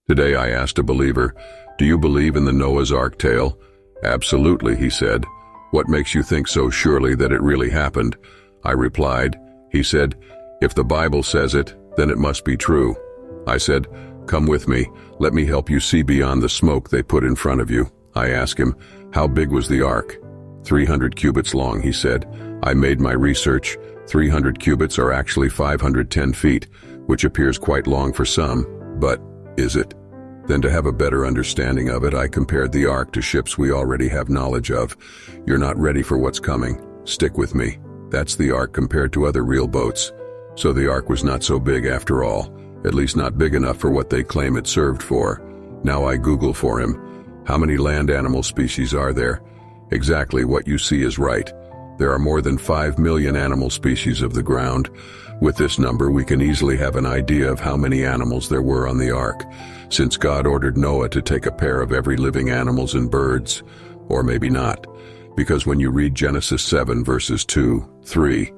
Today I asked a believer, "Do you believe in the Noah's Ark tale?" "Absolutely," he said. "What makes you think so surely that it really happened?" I replied. He said, "If the Bible says it, then it must be true." I said, "Come with me. Let me help you see beyond the smoke they put in front of you." I asked him, "How big was the ark?" 300 cubits long, he said. I made my research. 300 cubits are actually 510 feet, which appears quite long for some, but is it? Then to have a better understanding of it, I compared the ark to ships we already have knowledge of. You're not ready for what's coming. Stick with me. That's the ark compared to other real boats. So the ark was not so big after all, at least not big enough for what they claim it served for. Now I Google for him. How many land animal species are there? Exactly what you see is right. There are more than 5 million animal species of the ground. With this number, we can easily have an idea of how many animals there were on the ark, since God ordered Noah to take a pair of every living animals and birds. Or maybe not, because when you read Genesis 7 verses 2, 3,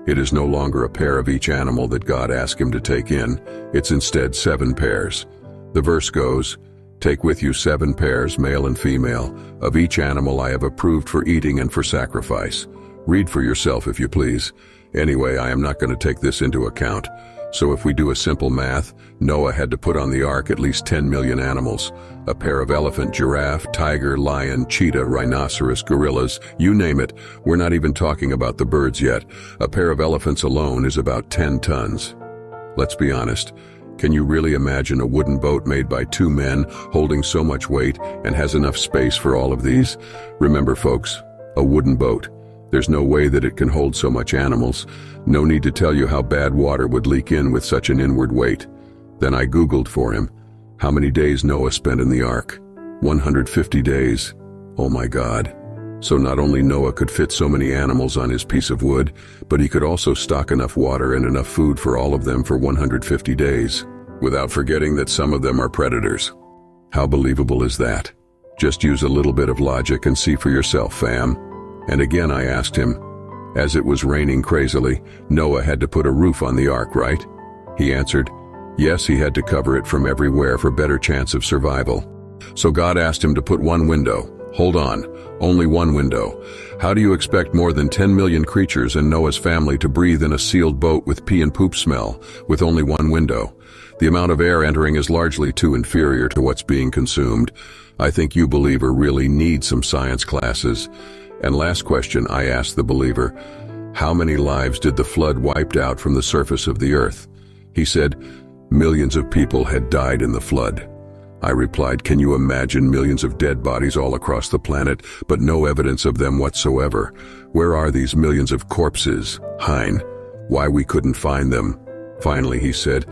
it is no longer a pair of each animal that God asked him to take in. It's instead 7 pairs. The verse goes, "Take with you 7 pairs, male and female, of each animal I have approved for eating and for sacrifice." Read for yourself if you please. Anyway, I am not going to take this into account. So if we do a simple math, Noah had to put on the ark at least 10 million animals. A pair of elephant, giraffe, tiger, lion, cheetah, rhinoceros, gorillas, you name it. We're not even talking about the birds yet. A pair of elephants alone is about 10 tons. Let's be honest. Can you really imagine a wooden boat made by 2 men holding so much weight and has enough space for all of these? Remember folks, a wooden boat. There's no way that it can hold so much animals. No need to tell you how bad water would leak in with such an inward weight. Then I Googled for him. How many days Noah spent in the ark? 150 days. Oh my God. So not only Noah could fit so many animals on his piece of wood, but he could also stock enough water and enough food for all of them for 150 days, without forgetting that some of them are predators. How believable is that? Just use a little bit of logic and see for yourself, fam. And again I asked him, as it was raining crazily, Noah had to put a roof on the ark, right? He answered, yes, he had to cover it from everywhere for better chance of survival. So God asked him to put one window. Hold on, only one window. How do you expect more than 10 million creatures and Noah's family to breathe in a sealed boat with pee and poop smell, with only one window? The amount of air entering is largely too inferior to what's being consumed. I think you, believer, really need some science classes. And last question I asked the believer, how many lives did the flood wipe out from the surface of the earth? He said, millions of people had died in the flood. I replied, can you imagine millions of dead bodies all across the planet, but no evidence of them whatsoever? Where are these millions of corpses? Hein, why we couldn't find them? Finally, he said,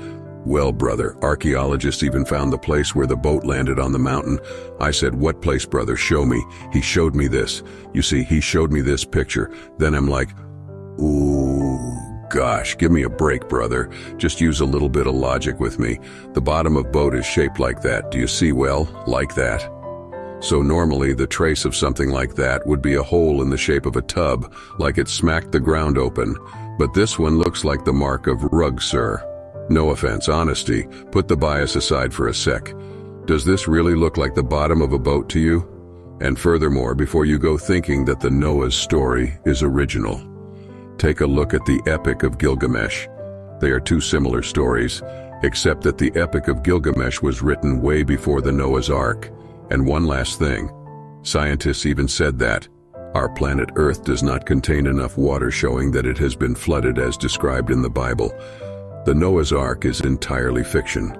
well, brother, archaeologists even found the place where the boat landed on the mountain. I said, what place, brother? Show me. He showed me this. You see, he showed me this picture. Then I'm like, ooh, gosh, give me a break, brother. Just use a little bit of logic with me. The bottom of boat is shaped like that. Do you see? Well, like that. So normally the trace of something like that would be a hole in the shape of a tub, like it smacked the ground open. But this one looks like the mark of rug, sir. No offense, honesty, put the bias aside for a sec. Does this really look like the bottom of a boat to you? And furthermore, before you go thinking that the Noah's story is original, take a look at the Epic of Gilgamesh. They are 2 similar stories, except that the Epic of Gilgamesh was written way before the Noah's Ark. And one last thing, scientists even said that our planet Earth does not contain enough water, showing that it has been flooded as described in the Bible. The Noah's Ark is entirely fiction.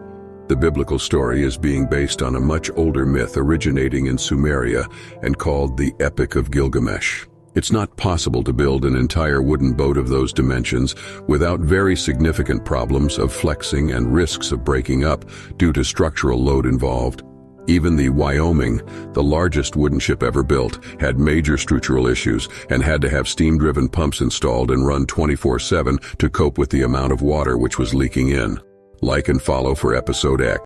The biblical story is being based on a much older myth originating in Sumeria and called the Epic of Gilgamesh. It's not possible to build an entire wooden boat of those dimensions without very significant problems of flexing and risks of breaking up due to structural load involved. Even the Wyoming, the largest wooden ship ever built, had major structural issues and had to have steam-driven pumps installed and run 24/7 to cope with the amount of water which was leaking in. Like and follow for episode X.